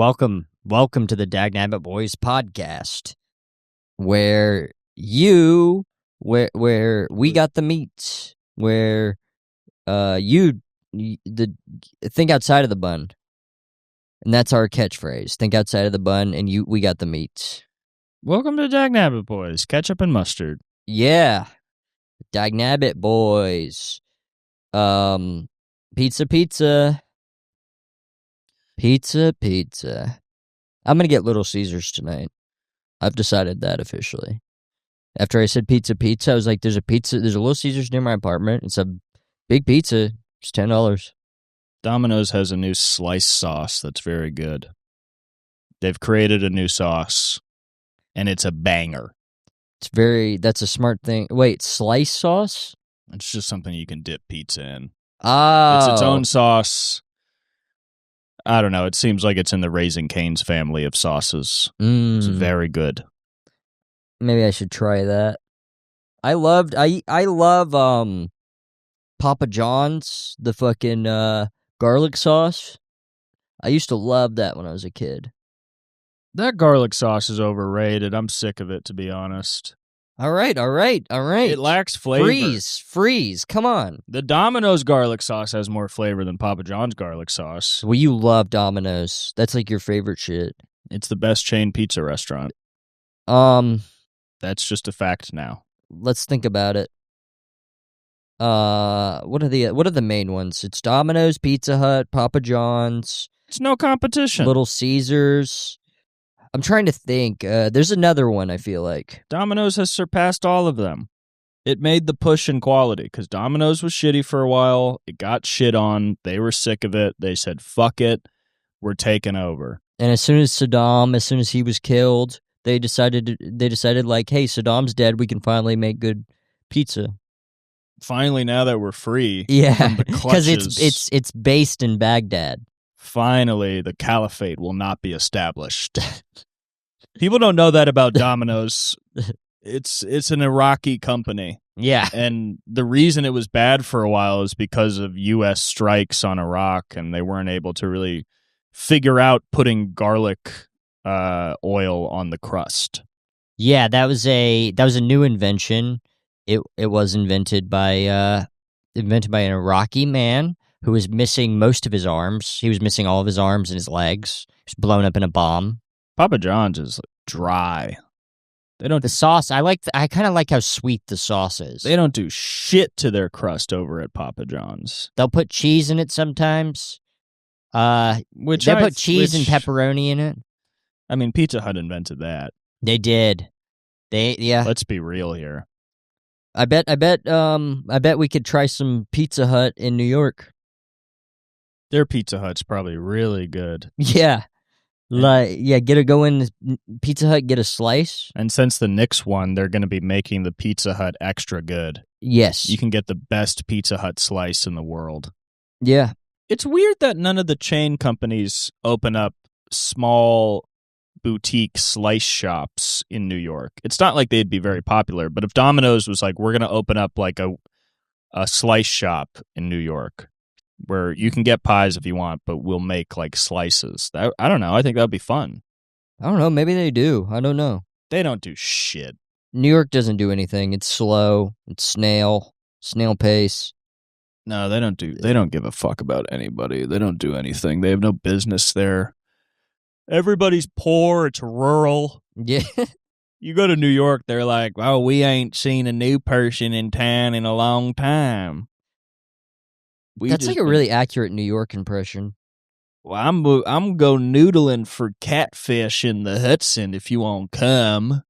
Welcome to the Dagnabbit Boys podcast, where we got the meat, where the think outside of the bun, and that's our catchphrase. Think outside of the bun, and we got the meat. Welcome to Dagnabbit Boys, ketchup and mustard. Yeah, Dagnabbit Boys. Pizza. I'm gonna get Little Caesars tonight. I've decided that officially. After I said pizza, I was like, there's a Little Caesars near my apartment. It's a big pizza. It's $10. Domino's has a new slice sauce that's very good. They've created a new sauce, and it's a banger. That's a smart thing. Wait, slice sauce? It's just something you can dip pizza in. Oh. It's its own sauce. I don't know. It seems like it's in the Raising Cane's family of sauces. It's very good. Maybe I should try that. I love Papa John's, the fucking garlic sauce. I used to love that when I was a kid. That garlic sauce is overrated. I'm sick of it, to be honest. All right. It lacks flavor. Freeze. Come on. The Domino's garlic sauce has more flavor than Papa John's garlic sauce. Well, you love Domino's. That's like your favorite shit. It's the best chain pizza restaurant. That's just a fact now. Let's think about it. What are the main ones? It's Domino's, Pizza Hut, Papa John's. It's no competition. Little Caesars. I'm trying to think. There's another one, I feel like. Domino's has surpassed all of them. It made the push in quality because Domino's was shitty for a while. It got shit on. They were sick of it. They said, fuck it. We're taking over. And as soon as he was killed, they decided like, hey, Saddam's dead. We can finally make good pizza. Finally, now that we're free. Yeah, because it's based in Baghdad. Finally, the caliphate will not be established. People don't know that about Domino's. It's an Iraqi company. Yeah. And the reason it was bad for a while is because of U.S. strikes on Iraq, and they weren't able to really figure out putting garlic oil on the crust. Yeah, that was a new invention. It was invented by an Iraqi man who was missing most of his arms. He was missing all of his arms and his legs. He was blown up in a bomb. Papa John's is dry. They don't. The sauce, I kind of like how sweet the sauce is. They don't do shit to their crust over at Papa John's. They'll put cheese in it sometimes. They put cheese and pepperoni in it. I mean, Pizza Hut invented that. They did. Yeah. Let's be real here. I bet we could try some Pizza Hut in New York. Their Pizza Hut's probably really good. Yeah. Go in Pizza Hut, get a slice. And since the Knicks won, they're going to be making the Pizza Hut extra good. Yes. You can get the best Pizza Hut slice in the world. Yeah. It's weird that none of the chain companies open up small boutique slice shops in New York. It's not like they'd be very popular, but if Domino's was like, we're going to open up like a slice shop in New York where you can get pies if you want, but we'll make like slices. I don't know. I think that would be fun. I don't know. Maybe they do. I don't know. They don't do shit. New York doesn't do anything. It's slow. It's snail pace. No, they don't give a fuck about anybody. They don't do anything. They have no business there. Everybody's poor. It's rural. Yeah. You go to New York, they're like, oh, we ain't seen a new person in town in a long time. That's like a really accurate New York impression. Well, I'm go noodling for catfish in the Hudson if you want to come.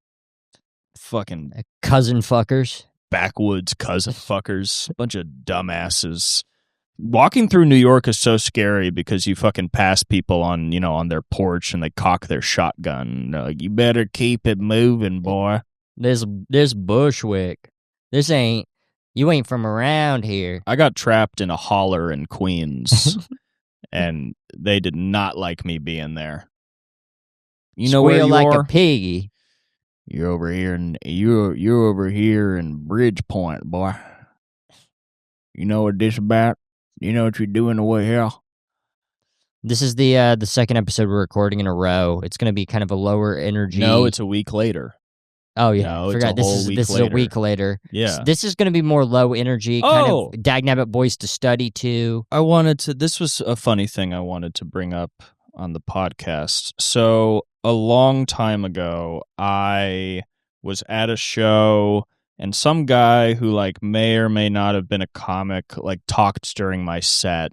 Fucking cousin fuckers. Backwoods cousin fuckers. Bunch of dumbasses. Walking through New York is so scary because you fucking pass people on their porch and they cock their shotgun. Like, you better keep it moving, boy. This Bushwick. You ain't from around here. I got trapped in a holler in Queens, and they did not like me being there. You know where you like are? A piggy. You're over here in Bridgepoint, boy. You know what this about? You know what you're doing over here? This is the second episode we're recording in a row. It's going to be kind of a lower energy. No, it's a week later. Oh yeah, No, I forgot. it's a whole week This is later. a week later. Yeah. This is going to be more low energy, kind of Dagnabbit boys to study to. This was a funny thing I wanted to bring up on the podcast. So a long time ago, I was at a show and some guy who like may or may not have been a comic like talked during my set,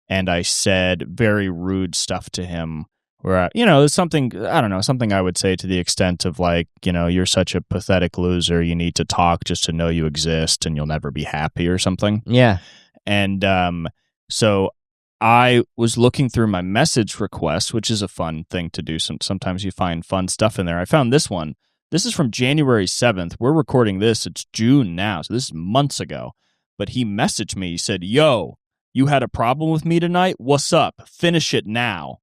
and I said very rude stuff to him. Where, it's something, I don't know, something I would say to the extent of like, you're such a pathetic loser. You need to talk just to know you exist and you'll never be happy or something. Yeah. And so I was looking through my message requests, which is a fun thing to do. Sometimes you find fun stuff in there. I found this one. This is from January 7th. We're recording this. It's June now. So this is months ago. But he messaged me. He said, "Yo, you had a problem with me tonight? What's up? Finish it now."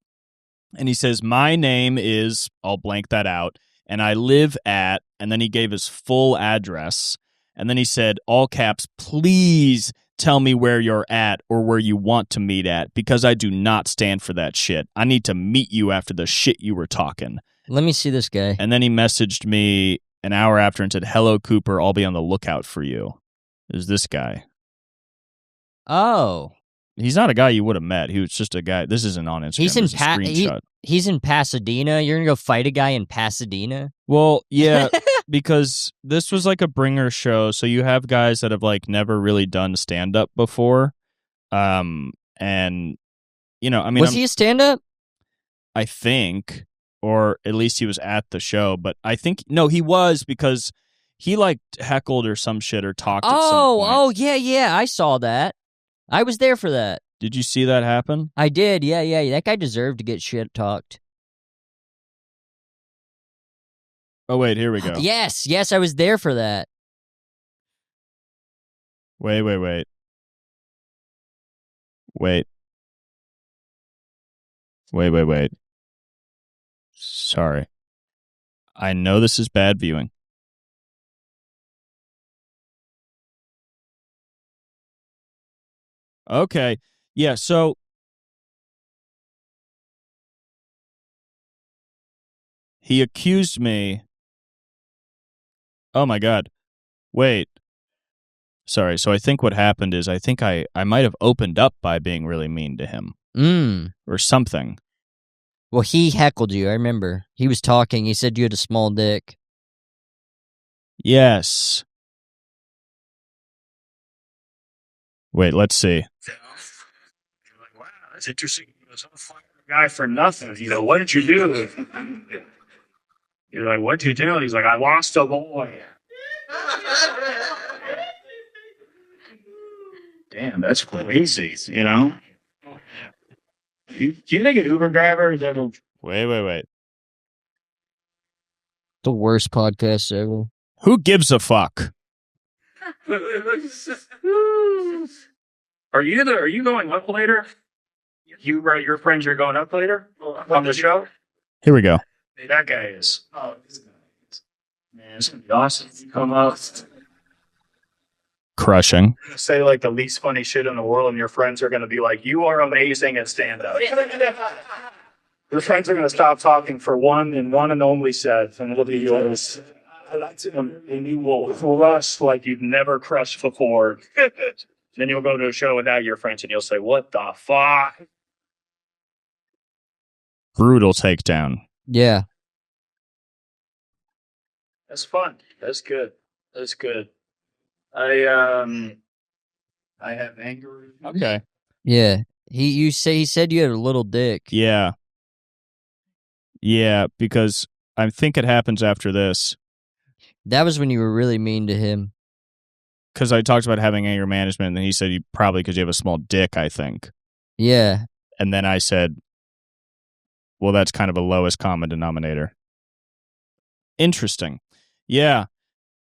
And he says, "My name is," I'll blank that out, "and I live at," and then he gave his full address. And then he said, all caps, "Please tell me where you're at or where you want to meet at, because I do not stand for that shit. I need to meet you after the shit you were talking." Let me see this guy. And then he messaged me an hour after and said, "Hello, Cooper. I'll be on the lookout for you." There's this guy. Oh. He's not a guy you would have met. He was just a guy. This isn't on Instagram. He's in screenshot. He's in Pasadena. You're going to go fight a guy in Pasadena? Well, yeah, because this was like a bringer show. So you have guys that have like never really done stand-up before. And, Was he a stand-up? I think, or at least he was at the show. But I think, no, he was, because he like heckled or some shit or talked at some point. Oh, yeah. I saw that. I was there for that. Did you see that happen? I did, yeah. That guy deserved to get shit talked. Oh, wait, here we go. Yes, I was there for that. Wait. Sorry. I know this is bad viewing. Okay. Yeah, so he accused me. Oh my God. Wait. Sorry. So I think what happened is I think I might have opened up by being really mean to him. Or something. Well, he heckled you, I remember. He was talking. He said you had a small dick. Yes. Wait, let's see. You're like, wow, that's interesting. I'm firing a guy for nothing. What did you do? You're like, what'd you do? He's like, I lost a boy. Damn, that's crazy, Do you think an Uber driver is ever... Wait. The worst podcast ever. Who gives a fuck? Are you going up later? Your friends are going up later on the show? Here we go. That guy is. Oh, this guy is. Man, it's gonna be awesome if you come up. Crushing. Say like the least funny shit in the world, and your friends are gonna be like, "You are amazing at stand-up." Your friends are gonna stop talking for one and only set, and it'll be yours. And you will crush like you've never crushed before. Then you'll go to a show without your friends, and you'll say, "What the fuck?" Brutal takedown. Yeah. That's fun. That's good. I have anger. Okay. Yeah. He said you had a little dick. Yeah. Yeah, because I think it happens after this. That was when you were really mean to him. Because I talked about having anger management, and then he said you probably because you have a small dick, I think. Yeah. And then I said, well, that's kind of a lowest common denominator. Interesting. Yeah.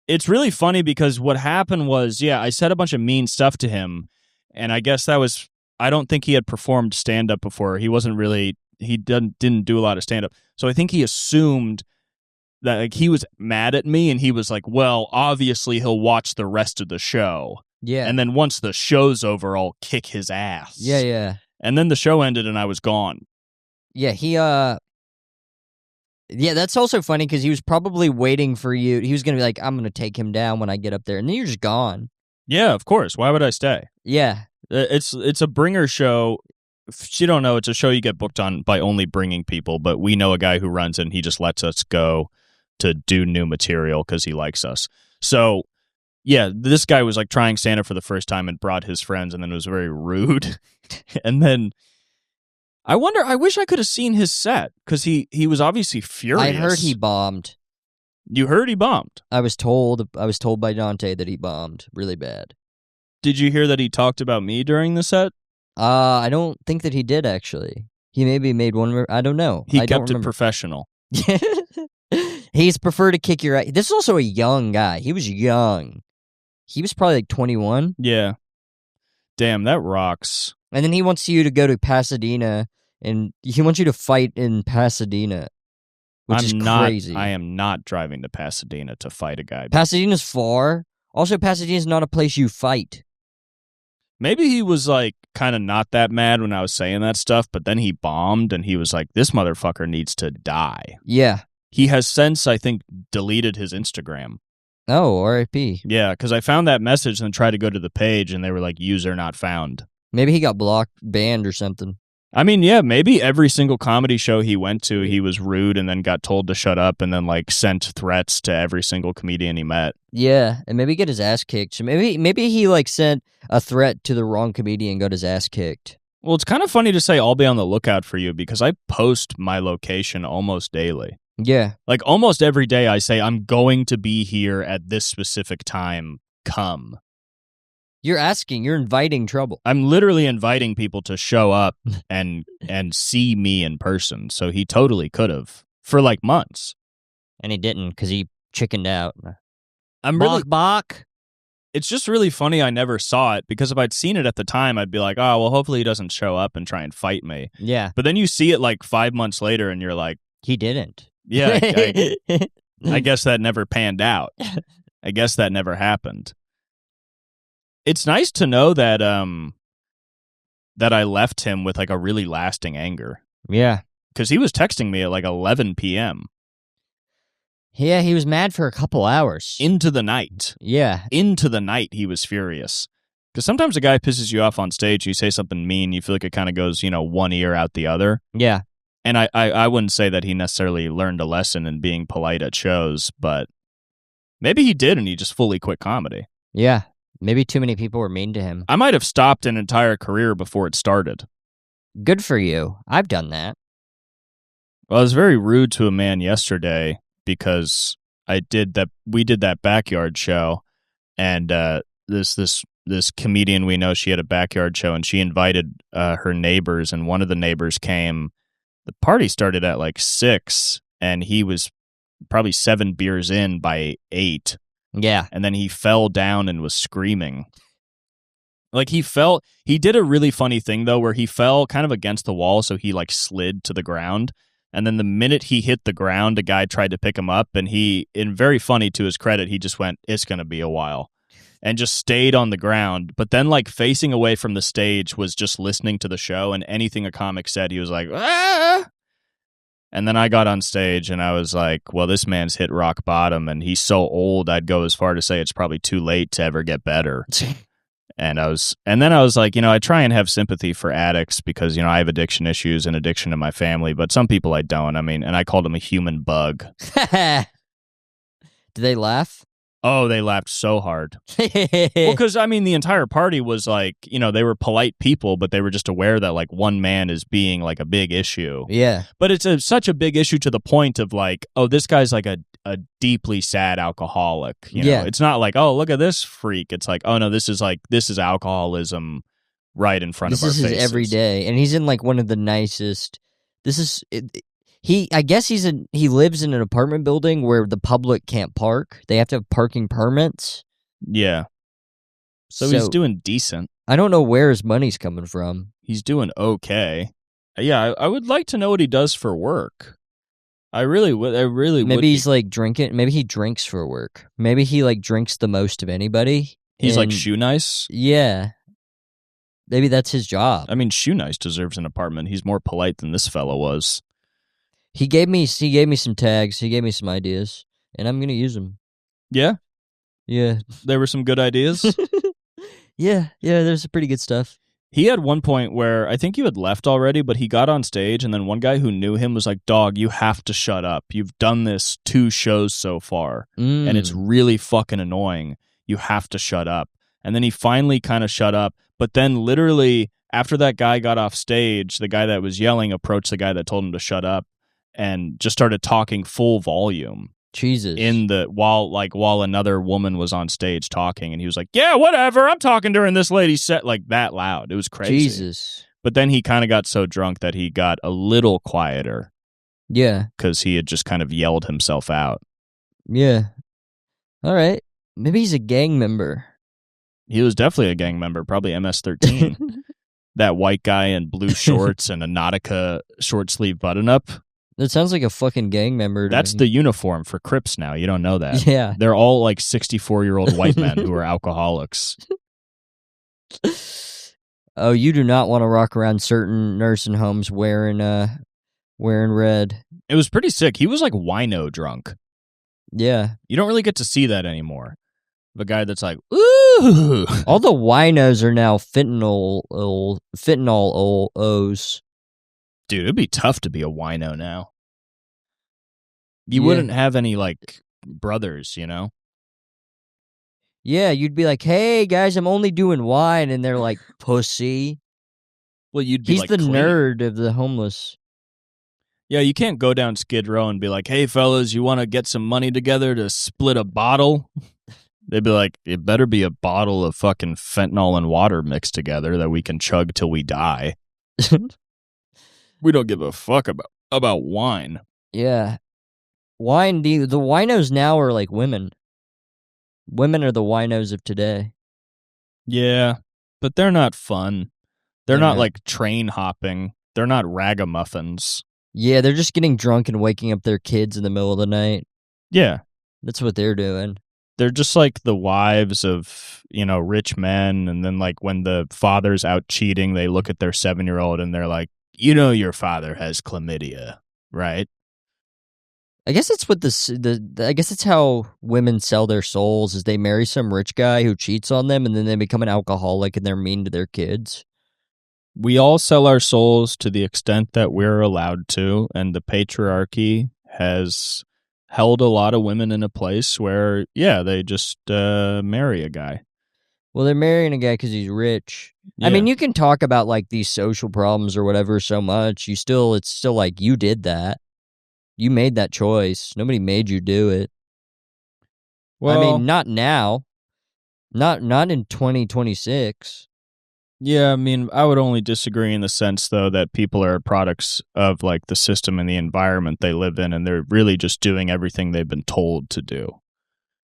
It's really funny because what happened was, I said a bunch of mean stuff to him, and I guess I don't think he had performed stand-up before. He didn't do a lot of stand-up. So I think he assumed that like he was mad at me, and he was like, well, obviously he'll watch the rest of the show. Yeah. And then once the show's over, I'll kick his ass. Yeah. And then the show ended and I was gone. Yeah, yeah, that's also funny because he was probably waiting for you. He was going to be like, I'm going to take him down when I get up there. And then you're just gone. Yeah, of course. Why would I stay? Yeah. It's a bringer show. If you don't know, it's a show you get booked on by only bringing people, but we know a guy who runs it and he just lets us go to do new material because he likes us. So, yeah, this guy was like trying stand-up for the first time and brought his friends and then was very rude. And then I wish I could have seen his set because he was obviously furious. I heard he bombed. You heard he bombed? I was told by Dante that he bombed really bad. Did you hear that he talked about me during the set? I don't think that he did, actually. He maybe made one. I don't know. He I kept don't it professional. He's preferred to kick your ass. This is also a young guy. He was young. He was probably like 21. Yeah. Damn, that rocks. And then he wants you to go to Pasadena, and he wants you to fight in Pasadena, which is crazy. I am not driving to Pasadena to fight a guy. Pasadena's far. Also, Pasadena's not a place you fight. Maybe he was like kind of not that mad when I was saying that stuff, but then he bombed and he was like, this motherfucker needs to die. Yeah. He has since, I think, deleted his Instagram. Oh, R.I.P. Yeah, because I found that message and tried to go to the page and they were like, user not found. Maybe he got blocked, banned or something. I mean, yeah, maybe every single comedy show he went to, he was rude and then got told to shut up and then like sent threats to every single comedian he met. Yeah, and maybe get his ass kicked. So maybe he like sent a threat to the wrong comedian and got his ass kicked. Well, it's kind of funny to say I'll be on the lookout for you because I post my location almost daily. Yeah. Like almost every day I say I'm going to be here at this specific time. Come. You're inviting trouble. I'm literally inviting people to show up and see me in person. So he totally could have for like months. And he didn't because he chickened out. I'm really Bach. It's just really funny I never saw it because if I'd seen it at the time, I'd be like, oh, well, hopefully he doesn't show up and try and fight me. Yeah. But then you see it like 5 months later and you're like, he didn't. Yeah, I guess that never panned out. I guess that never happened. It's nice to know that that I left him with like a really lasting anger. Yeah. Because he was texting me at like 11 p.m. Yeah, he was mad for a couple hours. Into the night. Yeah. Into the night, he was furious. Because sometimes a guy pisses you off on stage, you say something mean, you feel like it kind of goes, one ear out the other. Yeah. And I wouldn't say that he necessarily learned a lesson in being polite at shows, but maybe he did and he just fully quit comedy. Yeah. Maybe too many people were mean to him. I might have stopped an entire career before it started. Good for you. I've done that. Well, I was very rude to a man yesterday because we did that backyard show, and this comedian we know, she had a backyard show, and she invited her neighbors, and one of the neighbors came. The party started at like 6, and he was probably 7 beers in by 8. Yeah. And then he fell down and was screaming. Like he did a really funny thing though, where he fell kind of against the wall. So he like slid to the ground. And then the minute he hit the ground, a guy tried to pick him up. And very funny to his credit, he just went, it's going to be a while. And just stayed on the ground. But then like facing away from the stage was just listening to the show. And anything a comic said, he was like, ah! And then I got on stage and I was like, well, this man's hit rock bottom and he's so old, I'd go as far to say it's probably too late to ever get better. And then I was like, I try and have sympathy for addicts because, I have addiction issues and addiction in my family, but some people I don't. I mean, and I called him a human bug. Did they laugh? Oh, they laughed so hard. Well, because, the entire party was like, they were polite people, but they were just aware that, like, one man is being, like, a big issue. Yeah. But it's such a big issue to the point of, like, oh, this guy's, like, a deeply sad alcoholic. Yeah. It's not like, oh, look at this freak. It's like, oh, no, this is alcoholism right in front of our faces. This is every day. And he's in, like, one of the nicest... I guess he lives in an apartment building where the public can't park. They have to have parking permits. Yeah. So he's doing decent. I don't know where his money's coming from. He's doing okay. Yeah, I would like to know what he does for work. I really would. Maybe he's like drinking. Maybe he drinks for work. Maybe he like drinks the most of anybody. He's like shoe nice. Yeah. Maybe that's his job. I mean, Shoe Nice deserves an apartment. He's more polite than this fellow was. He gave me some tags. He gave me some ideas, and I'm gonna use them. Yeah, Yeah, there were some good ideas. yeah. There's some pretty good stuff. He had one point where I think you had left already, but he got on stage, and then one guy who knew him was like, "Dog, you have to shut up. You've done this 2 shows so far, and it's really fucking annoying. You have to shut up." And then he finally kind of shut up, but then literally after that guy got off stage, the guy that was yelling approached the guy that told him to shut up and just started talking full volume. Jesus. While another woman was on stage talking, and he was like, "Yeah, whatever. I'm talking during this lady's set," like that loud. It was crazy. Jesus. But then he kind of got so drunk that he got a little quieter. Yeah. Because he had just kind of yelled himself out. Yeah. All right. Maybe he's a gang member. He was definitely a gang member, probably MS-13. That white guy in blue shorts and a Nautica short sleeve button up. That sounds like a fucking gang member. That's the uniform for Crips now. You don't know that. Yeah. They're all like 64-year-old white men who are alcoholics. Oh, you do not want to rock around certain nursing homes wearing red. It was pretty sick. He was like wino drunk. Yeah. You don't really get to see that anymore. The guy that's like, ooh. All the winos are now fentanyl O's. Dude, it'd be tough to be a wino now. You Yeah. wouldn't have any, like, brothers, you know? Yeah, you'd be like, "Hey, guys, I'm only doing wine," and they're like, "Pussy." Well, you'd be He's like the clean. nerd of the homeless. Yeah, you can't go down Skid Row and be like, "Hey, fellas, you want to get some money together to split a bottle?" They'd be like, "It better be a bottle of fucking fentanyl and water mixed together that we can chug till we die." We don't give a fuck about wine. Yeah. Wine, the winos now are like women. Women are the winos of today. Yeah, but they're not fun. They're not Yeah. like train hopping. They're not ragamuffins. Yeah, they're just getting drunk and waking up their kids in the middle of the night. Yeah. That's what they're doing. They're just like the wives of, rich men. And then like when the father's out cheating, they look at their 7-year-old and they're like, your father has chlamydia, right? I guess it's what I guess it's how women sell their souls is they marry some rich guy who cheats on them and then they become an alcoholic and they're mean to their kids. We all sell our souls to the extent that we're allowed to, and the patriarchy has held a lot of women in a place where, they just marry a guy. Well, they're marrying a guy because he's rich. Yeah. I mean, you can talk about like these social problems or whatever so much. It's still like you did that. You made that choice. Nobody made you do it. Well, I mean, not now. Not in 2026. Yeah, I mean, I would only disagree in the sense, though, that people are products of like the system and the environment they live in, and they're really just doing everything they've been told to do.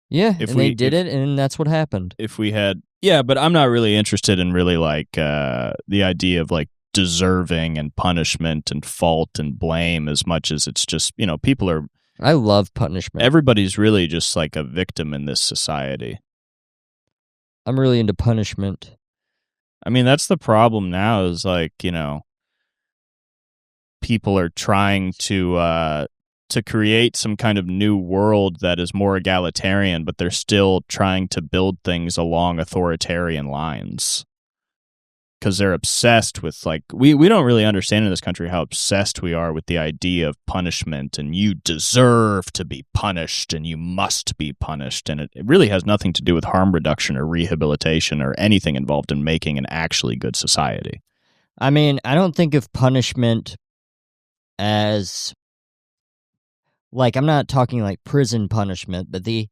Yeah, they did it, and that's what happened. If we had, but I'm not really interested in really like the idea of like deserving and punishment and fault and blame as much as it's just, people are. I love punishment. Everybody's really just like a victim in this society. I'm really into punishment. I mean, that's the problem now is like, people are trying to create some kind of new world that is more egalitarian, but they're still trying to build things along authoritarian lines. Because they're obsessed with, like, we don't really understand in this country how obsessed we are with the idea of punishment, and you deserve to be punished, and you must be punished. And it really has nothing to do with harm reduction or rehabilitation or anything involved in making an actually good society. I mean, I don't think of punishment as, like, I'm not talking like prison punishment, but the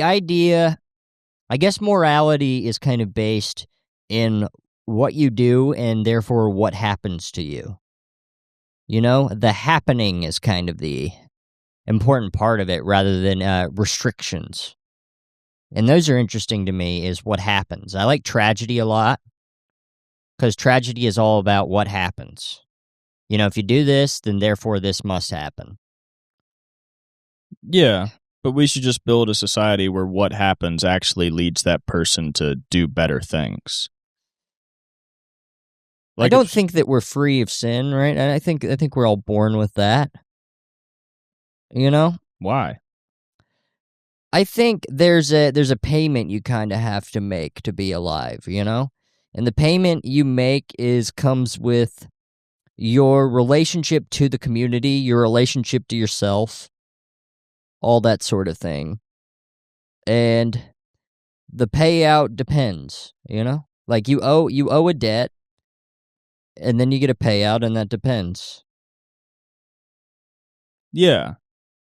idea, I guess morality is kind of based in what you do and therefore what happens to you. The happening is kind of the important part of it rather than restrictions. And those are interesting to me is what happens. I like tragedy a lot because tragedy is all about what happens. If you do this, then therefore this must happen. Yeah, but we should just build a society where what happens actually leads that person to do better things. I don't think that we're free of sin, right? And I think we're all born with that. You know? Why? I think there's a payment you kind of have to make to be alive, you know? And the payment you make comes with your relationship to the community, your relationship to yourself, all that sort of thing. And the payout depends, you know? Like you owe a debt, and then you get a payout, and that depends. Yeah.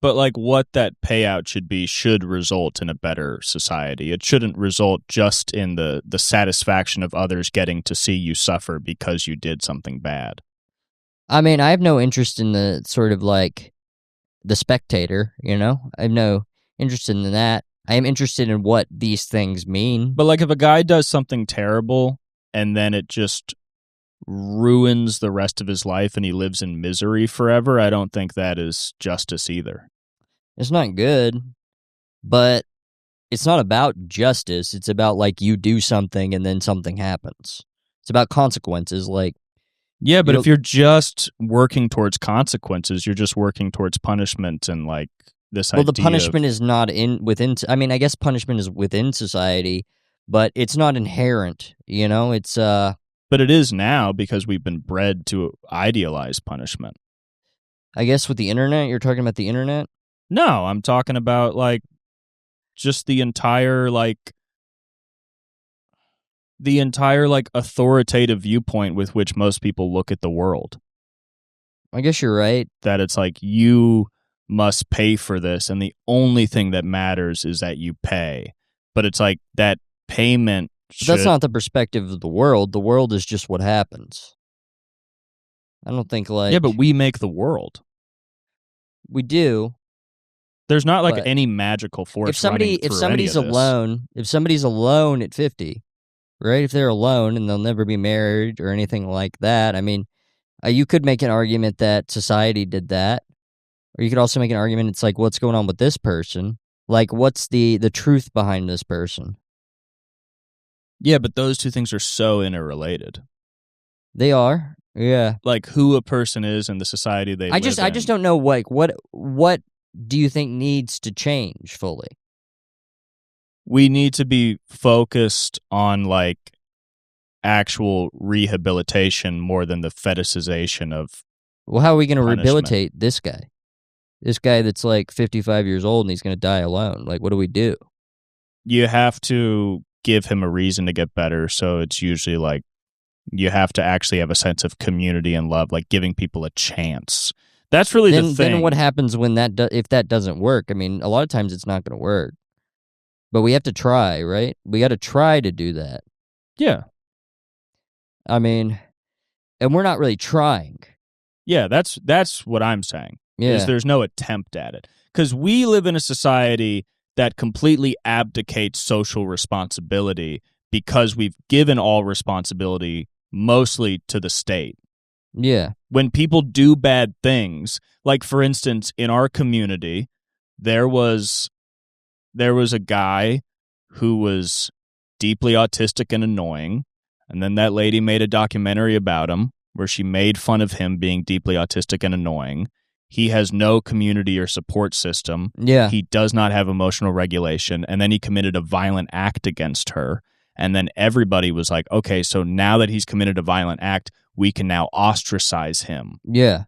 But like what that payout should be should result in a better society. It shouldn't result just in the satisfaction of others getting to see you suffer because you did something bad. I mean, I have no interest in the sort of like the spectator, you know? I have no interest in that. I am interested in what these things mean. But like if a guy does something terrible and then it just ruins the rest of his life and he lives in misery forever, I don't think that is justice either. It's not good, but it's not about justice. It's about like you do something and then something happens. It's about consequences. Like, yeah, but if you're just working towards consequences, you're just working towards punishment and like this idea. Well, the punishment is not within. I mean, I guess punishment is within society, but it's not inherent. You know, it's But it is now because we've been bred to idealize punishment. I guess with the internet, you're talking about the internet? No, I'm talking about like just the entire authoritative viewpoint with which most people look at the world. I guess you're right. That it's like you must pay for this and the only thing that matters is that you pay. But it's like that payment But that's not the perspective of the world. The world is just what happens. I don't think like... Yeah, but we make the world. We do. There's not like any magical force if somebody's alone at 50, right? If they're alone and they'll never be married or anything like that, I mean, you could make an argument that society did that. Or you could also make an argument it's like, what's going on with this person? Like, what's the truth behind this person? Yeah, but those two things are so interrelated. They are, yeah. Like who a person is and the society they live in. I just don't know, like, what do you think needs to change fully? We need to be focused on like actual rehabilitation more than the fetishization of. Well, how are we going to rehabilitate this guy? This guy that's like 55 years old and he's going to die alone. Like, what do we do? You have to give him a reason to get better. So it's usually like you have to actually have a sense of community and love, like giving people a chance. That's really the thing. Then what happens when if that doesn't work? I mean, a lot of times it's not going to work. But we have to try, right? We got to try to do that. Yeah. I mean, and we're not really trying. Yeah, that's what I'm saying. Yeah. Is there's no attempt at it. Because we live in a society that completely abdicates social responsibility because we've given all responsibility mostly to the state. Yeah. When people do bad things, like for instance, in our community, there was a guy who was deeply autistic and annoying, and then that lady made a documentary about him where she made fun of him being deeply autistic and annoying. He has no community or support system. Yeah. He does not have emotional regulation, and then he committed a violent act against her. And then everybody was like, okay, so now that he's committed a violent act, we can now ostracize him. Yeah.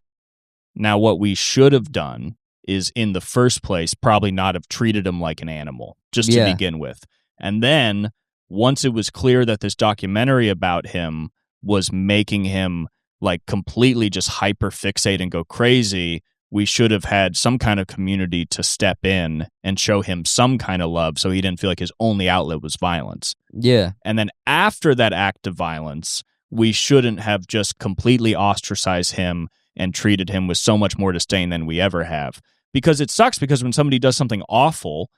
Now, what we should have done is, in the first place, probably not have treated him like an animal, just to begin with. And then, once it was clear that this documentary about him was making him like completely just hyper-fixate and go crazy, we should have had some kind of community to step in and show him some kind of love so he didn't feel like his only outlet was violence. Yeah. And then after that act of violence, we shouldn't have just completely ostracized him and treated him with so much more disdain than we ever have. Because it sucks, because when somebody does something awful,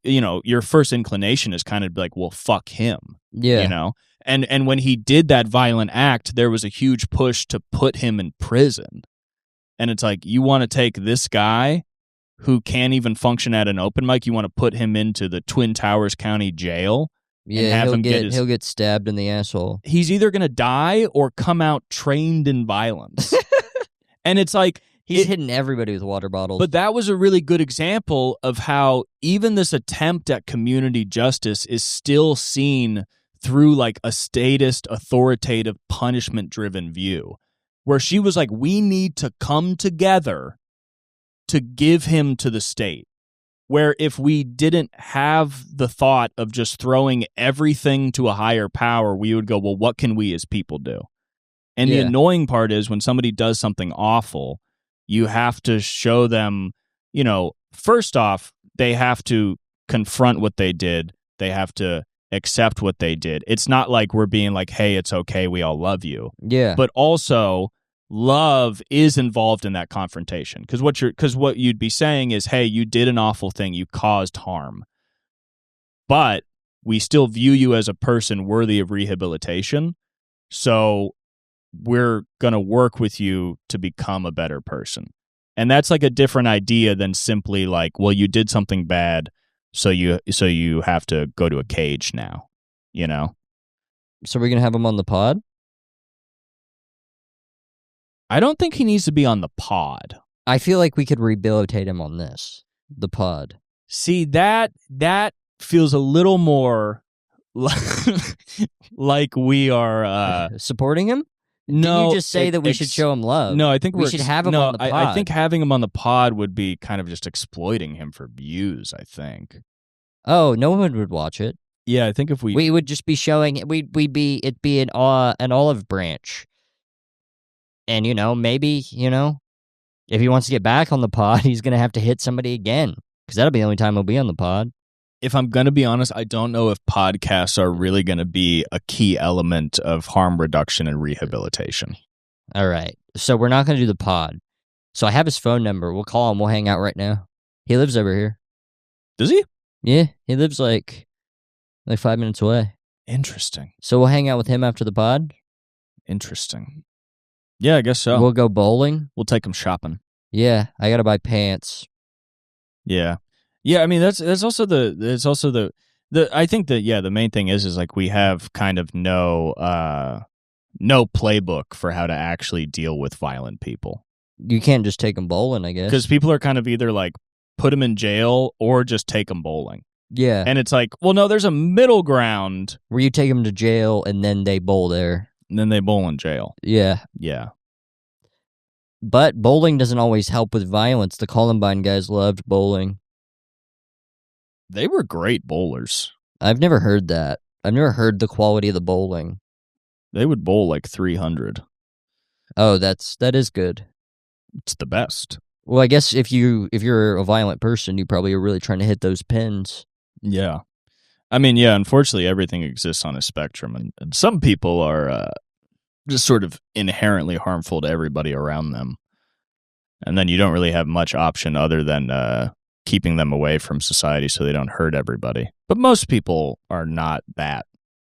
your first inclination is kind of like, well, fuck him. Yeah. And when he did that violent act, there was a huge push to put him in prison. And it's like, you want to take this guy who can't even function at an open mic, you want to put him into the Twin Towers County Jail Yeah, have him get his... he'll get stabbed in the asshole. He's either going to die or come out trained in violence. And it's like... He's hitting everybody with water bottles. But that was a really good example of how even this attempt at community justice is still seen through like a statist, authoritative, punishment-driven view, where she was like, we need to come together to give him to the state. Where if we didn't have the thought of just throwing everything to a higher power, we would go, well, what can we as people do? And the annoying part is when somebody does something awful, you have to show them, you know, first off, they have to confront what they did. They have to accept what they did. It's not like we're being like, hey, it's okay, we all love you. Yeah. But also, love is involved in that confrontation. Because what you'd be saying is, hey, you did an awful thing, you caused harm. But we still view you as a person worthy of rehabilitation. So we're going to work with you to become a better person. And that's like a different idea than simply like, well, you did something bad, so you have to go to a cage now, you know? So we're going to have him on the pod? I don't think he needs to be on the pod. I feel like we could rehabilitate him on the pod. See, that feels a little more like we are... supporting him? No, didn't you just say that we should show him love? No, I think we should have him on the pod. I think having him on the pod would be kind of just exploiting him for views, I think. Oh, no one would watch it. Yeah, I think if we would just be showing it'd be an olive branch. And you know, maybe, you know, if he wants to get back on the pod, he's going to have to hit somebody again, cuz that'll be the only time he'll be on the pod. If I'm going to be honest, I don't know if podcasts are really going to be a key element of harm reduction and rehabilitation. All right. So we're not going to do the pod. So I have his phone number. We'll call him. We'll hang out right now. He lives over here. Does he? Yeah. He lives like 5 minutes away. Interesting. So we'll hang out with him after the pod. Interesting. Yeah, I guess so. We'll go bowling. We'll take him shopping. Yeah. I got to buy pants. Yeah. Yeah, I mean that's also the I think that the main thing is like we have kind of no playbook for how to actually deal with violent people. You can't just take them bowling, I guess. Because people are kind of either like put them in jail or just take them bowling. Yeah. And it's like, well, no, there's a middle ground where you take them to jail and then they bowl there. And then they bowl in jail. Yeah. Yeah. But bowling doesn't always help with violence. The Columbine guys loved bowling. They were great bowlers. I've never heard that. I've never heard the quality of the bowling. They would bowl like 300. Oh, that is good. It's the best. Well, I guess if you're a violent person, you probably are really trying to hit those pins. Yeah. I mean, yeah, unfortunately, everything exists on a spectrum, and some people are just sort of inherently harmful to everybody around them. And then you don't really have much option other than keeping them away from society so they don't hurt everybody. But most people are not that.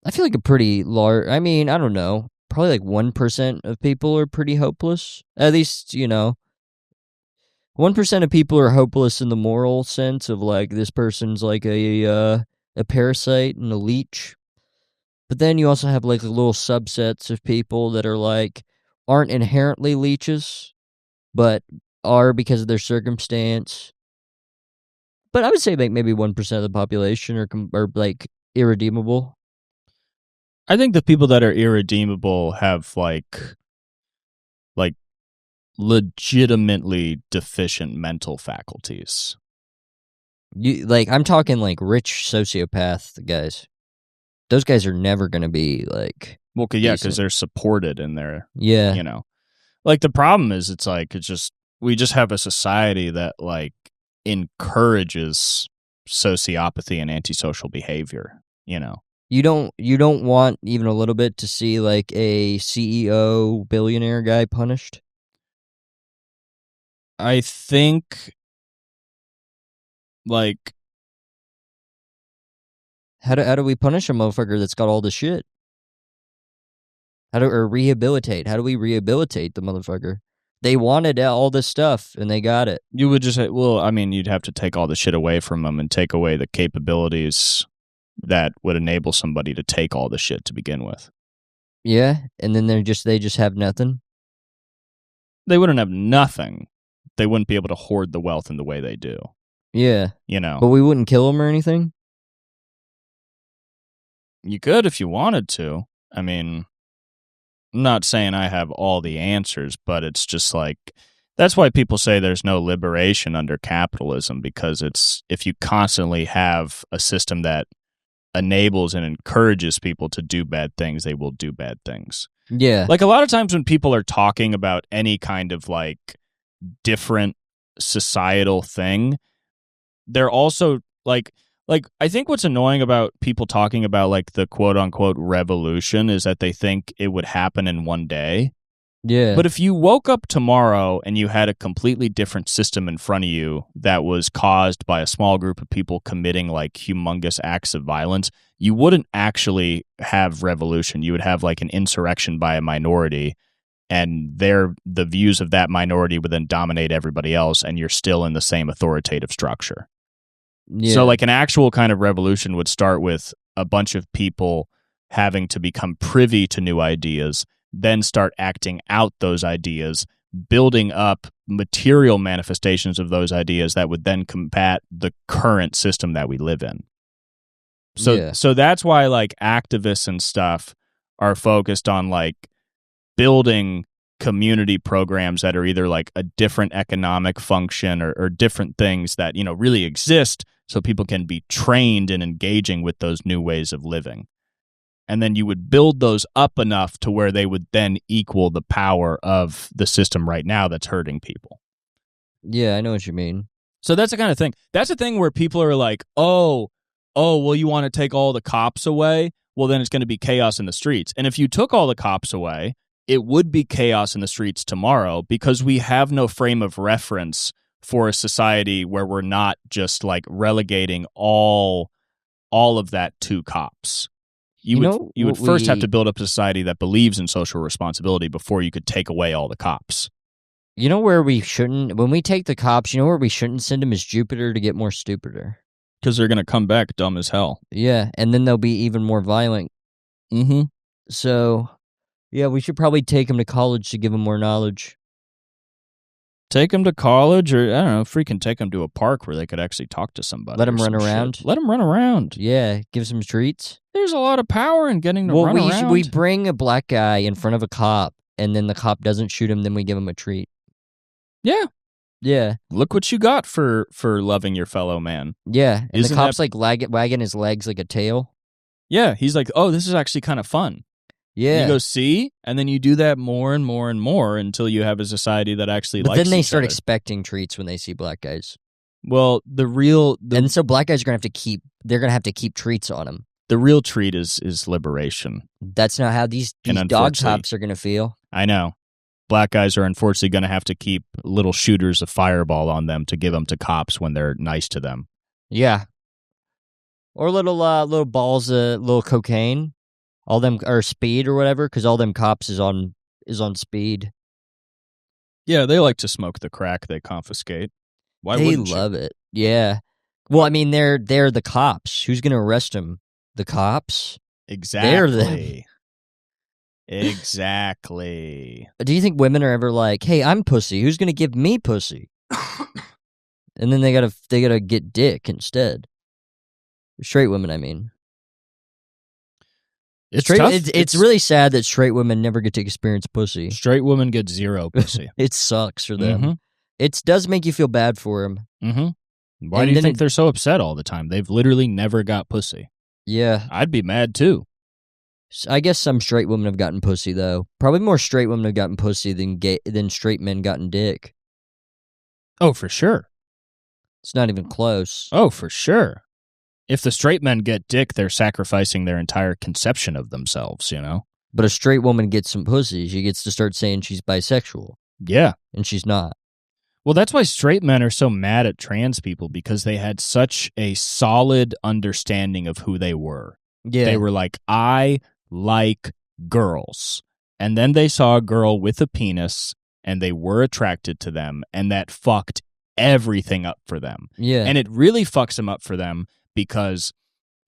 I feel like a pretty large, I mean, I don't know, probably like 1% of people are pretty hopeless. At least, you know, 1% of people are hopeless in the moral sense of like this person's like a parasite and a leech. But then you also have like little subsets of people that are like, aren't inherently leeches, but are because of their circumstance. But I would say like maybe 1% of the population are like irredeemable. I think the people that are irredeemable have like legitimately deficient mental faculties. I'm talking like rich sociopath guys. Those guys are never going to be like... Well, because they're supported in their... Yeah. You know. Like, the problem is, we just have a society that, like, encourages sociopathy and antisocial behavior, you know. You don't want even a little bit to see, like, a CEO billionaire guy punished? I think, like... How do we punish a motherfucker that's got all the shit? Or rehabilitate? How do we rehabilitate the motherfucker? They wanted all this stuff, and they got it. You would just say, well, I mean, you'd have to take all the shit away from them and take away the capabilities that would enable somebody to take all the shit to begin with. Yeah, and then they just have nothing. They wouldn't have nothing. They wouldn't be able to hoard the wealth in the way they do. Yeah, You know, but we wouldn't kill them or anything. you could if you wanted to. I mean, I'm not saying I have all the answers, but it's just like, that's why people say there's no liberation under capitalism, because it's, if you constantly have a system that enables and encourages people to do bad things, they will do bad things. Yeah, Like a lot of times when people are talking about any kind of like different societal thing, they're also like I think what's annoying about people talking about like the quote unquote revolution is that they think it would happen in one day. yeah, But if you woke up tomorrow and you had a completely different system in front of you that was caused by a small group of people committing like humongous acts of violence, you wouldn't actually have revolution. You would have like an insurrection by a minority, and the views of that minority would then dominate everybody else, and you're still in the same authoritative structure. yeah. So like an actual kind of revolution would start with a bunch of people having to become privy to new ideas, then start acting out those ideas, building up material manifestations of those ideas that would then combat the current system that we live in. So that's why like activists and stuff are focused on like building community programs that are either like a different economic function or different things that, you know, really exist so people can be trained in engaging with those new ways of living. And then you would build those up enough to where they would then equal the power of the system right now that's hurting people. Yeah, I know what you mean. So that's the kind of thing. That's the thing where people are like, oh, well, you want to take all the cops away? Well, then it's going to be chaos in the streets. And if you took all the cops away, it would be chaos in the streets tomorrow, because we have no frame of reference for a society where we're not just like relegating all of that to cops. You would first have to build up a society that believes in social responsibility before you could take away all the cops. You know where we shouldn't, when we take the cops, you know where we shouldn't send them is Jupiter to get more stupider. Because they're going to come back dumb as hell. Yeah, and then they'll be even more violent. Mm-hmm. So, yeah, we should probably take them to college to give them more knowledge. Take them to college, or I don't know, freaking take them to a park where they could actually talk to somebody. Let them run around. Let them run around. Yeah, give some treats. There's a lot of power in getting to run around. We bring a black guy in front of a cop, and then the cop doesn't shoot him, then we give him a treat. Yeah. Yeah. Look what you got for loving your fellow man. Yeah, and Isn't the cop's that- like wagging his legs like a tail. Yeah, he's like, oh, this is actually kind of fun. Yeah. You go, see? And then you do that more and more and more until you have a society that actually But likes then they each start other. expecting treats when they see black guys. Well, And so black guys are going to have to keep treats on them. the real treat is liberation. That's not how these And dog unfortunately- cops are going to feel. I know. Black guys are unfortunately going to have to keep little shooters of fireball on them to give them to cops when they're nice to them. Yeah. Or little balls of little cocaine. All them, or speed or whatever, because all them cops is on speed. Yeah, they like to smoke the crack they confiscate. Why They wouldn't you? love it. Yeah. Well, I mean, they're the cops. Who's going to arrest them? The cops? Exactly. them. Exactly. Do you think women are ever like, "Hey, I'm pussy. Who's going to give me pussy?" And then they gotta get dick instead. Straight women, I mean. It's Straight, tough. it's really sad that straight women never get to experience pussy. Straight women get zero pussy. It sucks for them. Mhm. It does make you feel bad for them. Mm-hmm. Why And do you then think it- they're so upset all the time? They've literally never got pussy. Yeah. I'd be mad too. I guess some straight women have gotten pussy, though. Probably more straight women have gotten pussy than straight men gotten dick. Oh, for sure. It's not even close. Oh, for sure. If the straight men get dick, they're sacrificing their entire conception of themselves, you know? But a straight woman gets some pussy. She gets to start saying she's bisexual, Yeah. and she's not. Well, that's why straight men are so mad at trans people, because they had such a solid understanding of who they were. Yeah. They were like, I like girls. And then they saw a girl with a penis and they were attracted to them, and that fucked everything up for them. Yeah. And it really fucks them up for them because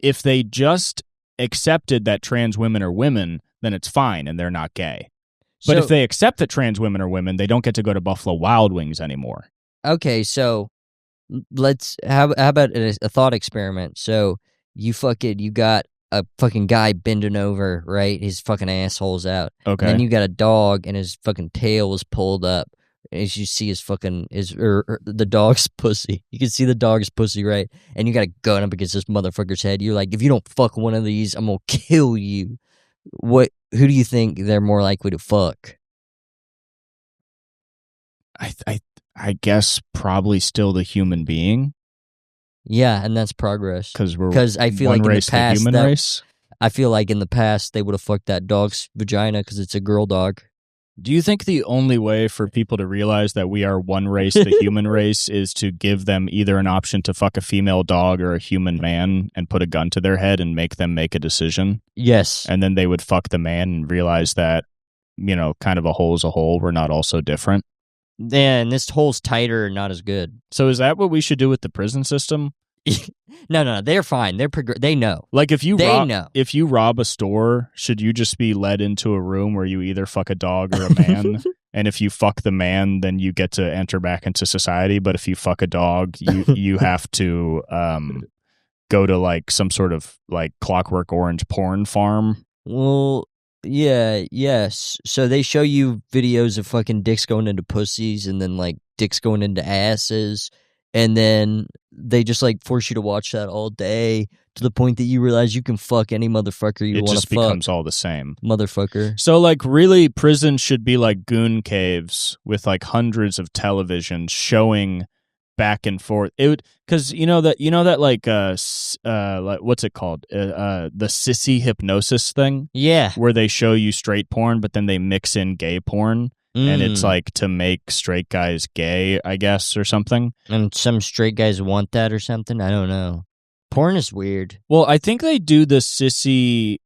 if they just accepted that trans women are women, then it's fine and they're not gay. But if they accept that trans women are women, they don't get to go to Buffalo Wild Wings anymore. Okay, so how about a thought experiment? So you got a fucking guy bending over, right? His fucking asshole's out. Okay. And then you got a dog and his fucking tail is pulled up. As you see the dog's pussy. You can see the dog's pussy, right? And you got a gun up against this motherfucker's head. You're like, if you don't fuck one of these, I'm gonna kill you. Who do you think they're more likely to fuck? I guess probably still the human being. Yeah, and that's progress. Because I feel one like race, in the past, the human race. I feel like in the past they would have fucked that dog's vagina because it's a girl dog. Do you think the only way for people to realize that we are one race, the human race, is to give them either an option to fuck a female dog or a human man and put a gun to their head and make them make a decision? Yes. And then they would fuck the man and realize that, kind of a hole is a hole. We're not all so different. Yeah, and this hole's tighter and not as good. So is that what we should do with the prison system? No, they're fine. They know. Like if you know. If you rob a store, should you just be led into a room where you either fuck a dog or a man? And if you fuck the man, then you get to enter back into society. But if you fuck a dog, you have to go to like some sort of like Clockwork Orange porn farm. Well, yeah, yes. So they show you videos of fucking dicks going into pussies and then like dicks going into asses. And then they just like force you to watch that all day to the point that you realize you can fuck any motherfucker you want to fuck. It just becomes all the same. Motherfucker. So like really prison should be like goon caves with like hundreds of televisions showing back and forth. It would, because you know that like what's it called? The sissy hypnosis thing? Yeah. Where they show you straight porn but then they mix in gay porn. And it's like to make straight guys gay, I guess, or something. And some straight guys want that or something. I don't know. Porn is weird. Well, I think they do the sissy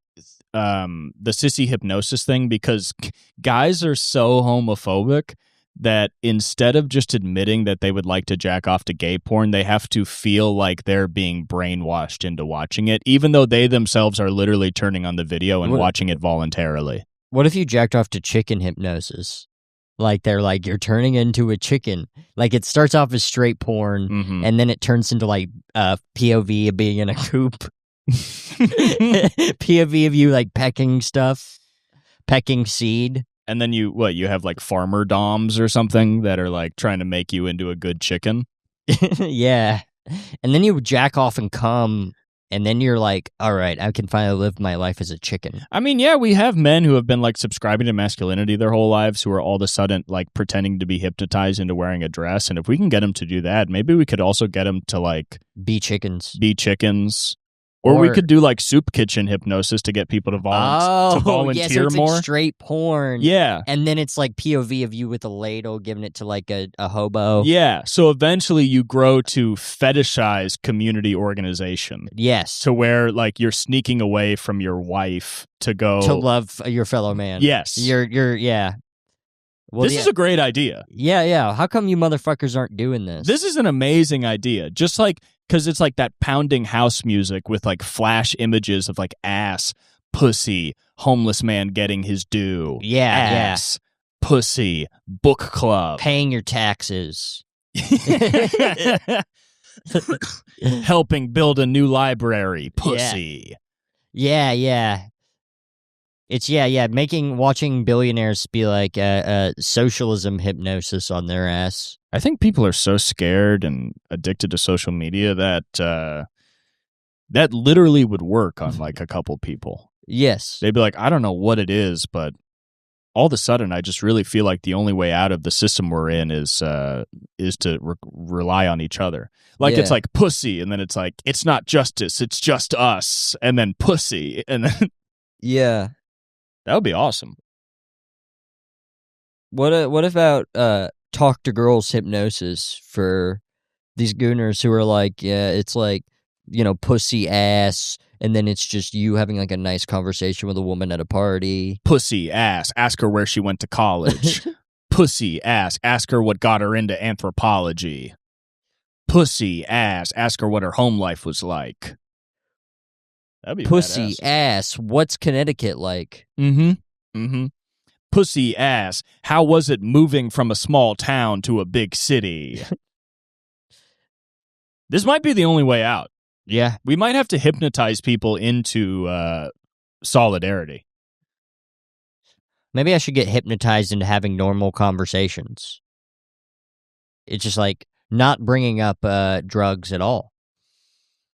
hypnosis thing because guys are so homophobic that instead of just admitting that they would like to jack off to gay porn, they have to feel like they're being brainwashed into watching it, even though they themselves are literally turning on the video and watching it voluntarily. What if you jacked off to chicken hypnosis? Like they're like, you're turning into a chicken. Like it starts off as straight porn and then it turns into like POV of being in a coop. POV of you like pecking stuff, pecking seed. And then you have like farmer doms or something that are like trying to make you into a good chicken. Yeah. And then you jack off and come. And then you're like, all right, I can finally live my life as a chicken. I mean, yeah, we have men who have been like subscribing to masculinity their whole lives who are all of a sudden like pretending to be hypnotized into wearing a dress. And if we can get them to do that, maybe we could also get them to like be chickens. Or we could do like soup kitchen hypnosis to get people to volunteer it's more. Like straight porn. Yeah. And then it's like POV of you with a ladle giving it to like a hobo. Yeah. So eventually you grow to fetishize community organization. Yes. To where like you're sneaking away from your wife to go to love your fellow man. Yes. Yeah. Well, this is a great idea. Yeah. How come you motherfuckers aren't doing this? This is an amazing idea. Just like, because it's like that pounding house music with like flash images of like ass, pussy, homeless man getting his due. Yeah, ass, pussy, book club. Paying your taxes. Helping build a new library. Pussy. Yeah. It's watching billionaires be like socialism hypnosis on their ass. I think people are so scared and addicted to social media that that literally would work on like a couple people. Yes. They'd be like, I don't know what it is, but all of a sudden I just really feel like the only way out of the system we're in is to rely on each other. Like it's like pussy, and then it's like, it's not justice, it's just us, and then pussy, and then yeah. That would be awesome. What about talk to girls hypnosis for these gooners who are like, yeah, it's like, pussy ass, and then it's just you having like a nice conversation with a woman at a party. Pussy ass, ask her where she went to college. Pussy ass, ask her what got her into anthropology. Pussy ass, ask her what her home life was like. That'd be Pussy badass. ass. What's Connecticut like? Pussy ass. How was it moving from a small town to a big city? This might be the only way out. Yeah. We might have to hypnotize people into solidarity. Maybe I should get hypnotized into having normal conversations. It's just like not bringing up drugs at all.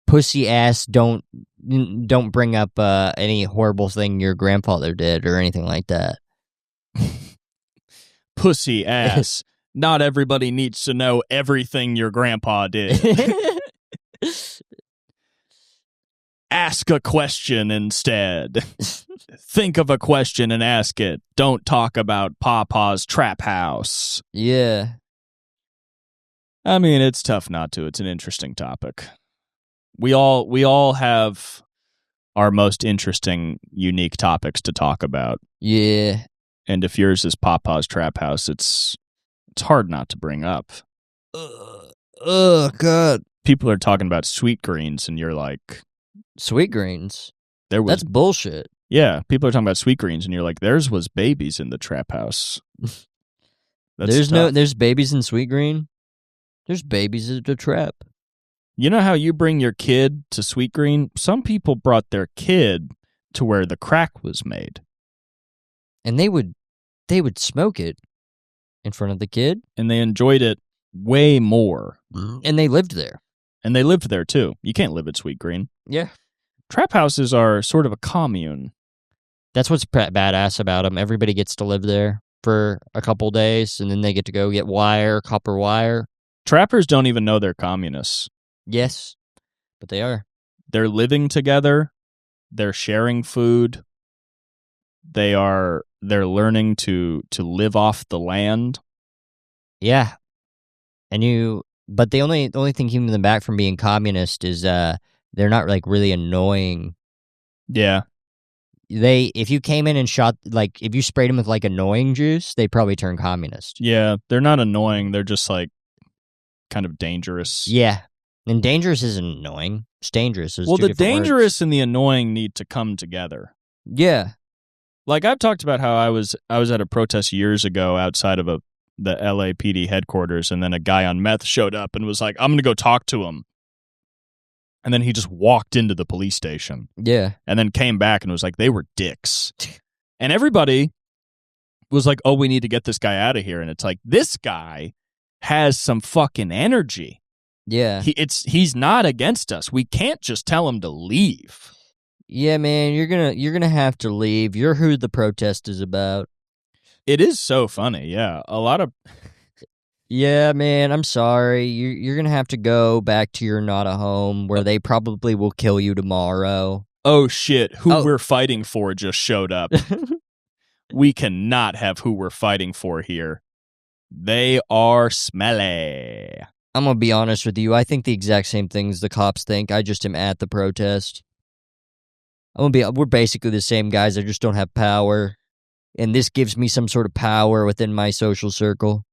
Pussy ass, don't bring up any horrible thing your grandfather did or anything like that. Pussy ass. Not everybody needs to know everything your grandpa did. Ask a question instead. Think of a question and ask it. Don't talk about Papa's trap house. Yeah. I mean, it's tough not to. It's an interesting topic. We all have our most interesting, unique topics to talk about. Yeah. And if yours is Papa's trap house, it's hard not to bring up. Oh, God. People are talking about sweet greens, and you're like, Sweet greens? That's bullshit. Yeah, people are talking about sweet greens, and you're like, theirs was babies in the trap house. There's babies in Sweet Green? There's babies at the trap. You know how you bring your kid to Sweet Green? Some people brought their kid to where the crack was made. And they would smoke it in front of the kid. And they enjoyed it way more. And they lived there. And they lived there, too. You can't live at Sweet Green. Yeah. Trap houses are sort of a commune. That's what's badass about them. Everybody gets to live there for a couple days, and then they get to go get copper wire. Trappers don't even know they're communists. Yes, but they are. They're living together. They're sharing food. They're learning to live off the land. Yeah. But the only thing keeping them back from being communist is they're not like really annoying. Yeah. If you came in and shot, like if you sprayed them with like annoying juice, they'd probably turn communist. Yeah, they're not annoying. They're just like kind of dangerous. Yeah. And dangerous isn't annoying. It's dangerous. Well, the dangerous and the annoying need to come together. Yeah. Like I've talked about how I was at a protest years ago outside of the LAPD headquarters, and then a guy on meth showed up and was like, I'm going to go talk to him. And then he just walked into the police station. Yeah. And then came back and was like, they were dicks. And everybody was like, oh, we need to get this guy out of here. And it's like, this guy has some fucking energy. Yeah. He's not against us. We can't just tell him to leave. Yeah, man, you're gonna have to leave. You're who the protest is about. It is so funny, yeah. A lot of Yeah, man, I'm sorry. You're gonna have to go back to your not a home where they probably will kill you tomorrow. Oh shit, who we're fighting for just showed up. We cannot have who we're fighting for here. They are smelly. I'm gonna be honest with you. I think the exact same things the cops think. I just am at the protest. We're basically the same guys. I just don't have power. And this gives me some sort of power within my social circle.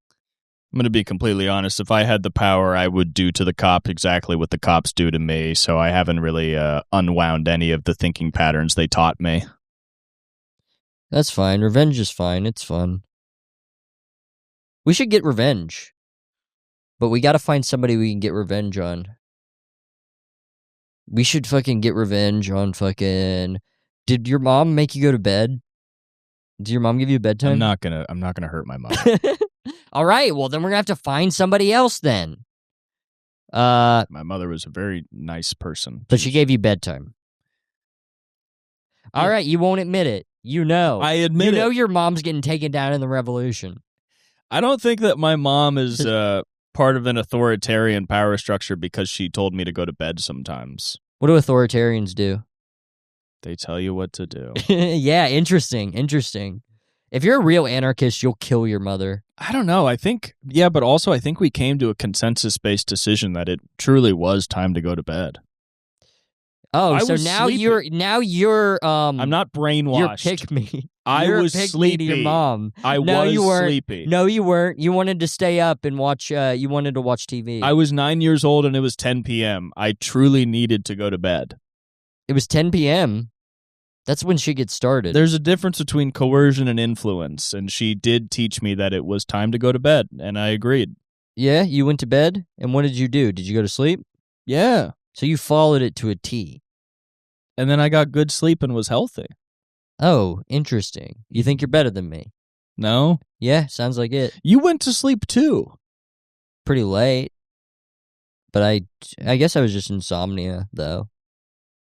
I'm going to be completely honest. If I had the power, I would do to the cop exactly what the cops do to me. So I haven't really unwound any of the thinking patterns they taught me. That's fine. Revenge is fine. It's fun. We should get revenge. But we gotta find somebody we can get revenge on. We should fucking get revenge on fucking... Did your mom make you go to bed? Did your mom give you a bedtime? I'm not gonna hurt my mom. All right, well then we're gonna have to find somebody else then. My mother was a very nice person. But she gave you bedtime. All right, you won't admit it. You know. I admit it. You know your mom's getting taken down in the revolution. I don't think that my mom is part of an authoritarian power structure because she told me to go to bed sometimes. What do authoritarians do? They tell you what to do. Yeah, interesting. If you're a real anarchist, you'll kill your mother. I don't know. But also I think we came to a consensus-based decision that it truly was time to go to bed. Oh, so now you're I'm not brainwashed. You're pick me. I was sleepy to your mom. I was sleepy. No, you weren't. You wanted to stay up and watch. You wanted to watch TV. I was 9 years old and it was 10 p.m. I truly needed to go to bed. It was 10 p.m. That's when she gets started. There's a difference between coercion and influence, and she did teach me that it was time to go to bed, and I agreed. Yeah, you went to bed, and what did you do? Did you go to sleep? Yeah. So you followed it to a T. And then I got good sleep and was healthy. Oh, interesting. You think you're better than me? No? Yeah, sounds like it. You went to sleep too. Pretty late. But I guess I was just insomnia, though.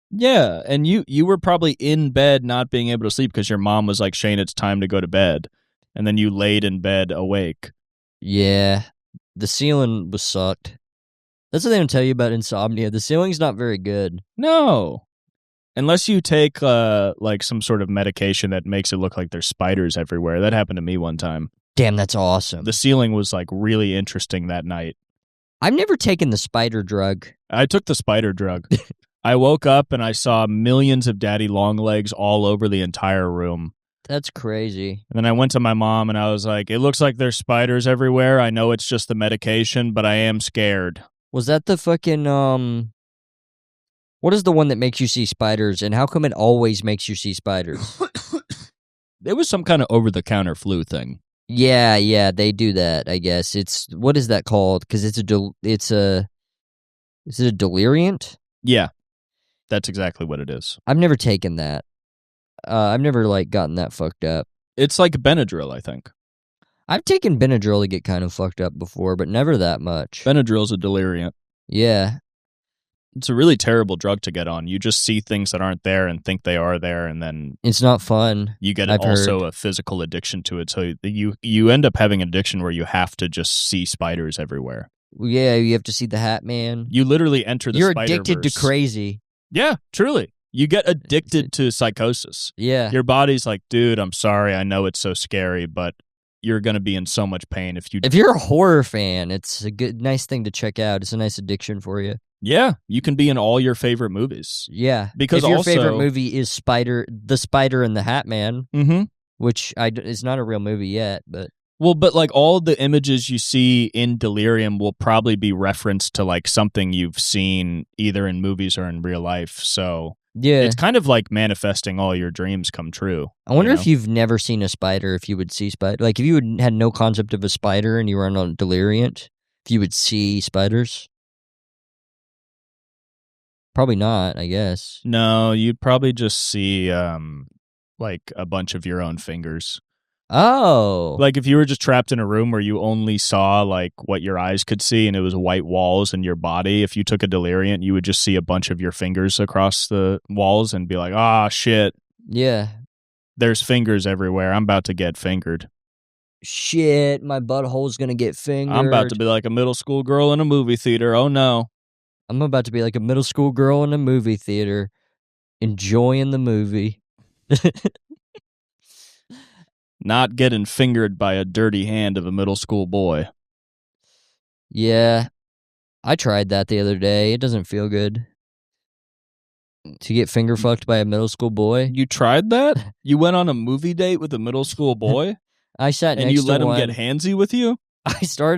Yeah, and you were probably in bed not being able to sleep because your mom was like, Shane, it's time to go to bed. And then you laid in bed awake. Yeah, the ceiling was sucked. That's what they don't tell you about insomnia. The ceiling's not very good. No. Unless you take like some sort of medication that makes it look like there's spiders everywhere. That happened to me one time. Damn, that's awesome. The ceiling was like really interesting that night. I've never taken the spider drug. I took the spider drug. I woke up and I saw millions of daddy long legs all over the entire room. That's crazy. And then I went to my mom and I was like, it looks like there's spiders everywhere. I know it's just the medication, but I am scared. Was that the fucking, what is the one that makes you see spiders, and how come it always makes you see spiders? It was some kind of over-the-counter flu thing. Yeah, they do that, I guess. What is that called? Because is it a deliriant? Yeah, that's exactly what it is. I've never taken that. I've never, gotten that fucked up. It's like Benadryl, I think. I've taken Benadryl to get kind of fucked up before, but never that much. Benadryl's a deliriant. Yeah. It's a really terrible drug to get on. You just see things that aren't there and think they are there, and then It's not fun. you get I've also heard. a physical addiction to it. So you end up having an addiction where you have to just see spiders everywhere. Yeah, you have to see the Hat Man. You literally enter the You're Spider-Verse. addicted to crazy. Yeah, truly. You get addicted to psychosis. Yeah. Your body's like, dude, I'm sorry. I know it's so scary, but you're going to be in so much pain if you... If you're a horror fan, it's a nice thing to check out. It's a nice addiction for you. Yeah, you can be in all your favorite movies. Yeah. Because if your also... favorite movie is The Spider and the Hat Man, Mm-hmm. which is not a real movie yet, but... Well, but all the images you see in Delirium will probably be referenced to something you've seen either in movies or in real life. So yeah, it's kind of like manifesting all your dreams come true. I wonder if you've never seen a spider, if you would see spider. If you had no concept of a spider and you were on a Deliriant, if you would see spiders. Probably not, I guess. No, you'd probably just see a bunch of your own fingers. Oh. If you were just trapped in a room where you only saw what your eyes could see and it was white walls and your body, if you took a Deliriant, you would just see a bunch of your fingers across the walls and be like, ah, shit. Yeah. There's fingers everywhere. I'm about to get fingered. Shit, my butthole's gonna get fingered. I'm about to be like a middle school girl in a movie theater. Oh, no. I'm about to be like a middle school girl in a movie theater, enjoying the movie. Not getting fingered by a dirty hand of a middle school boy. Yeah, I tried that the other day. It doesn't feel good. To get finger fucked by a middle school boy. You tried that? You went on a movie date with a middle school boy? I sat next to and you let him one. get handsy with you? I sat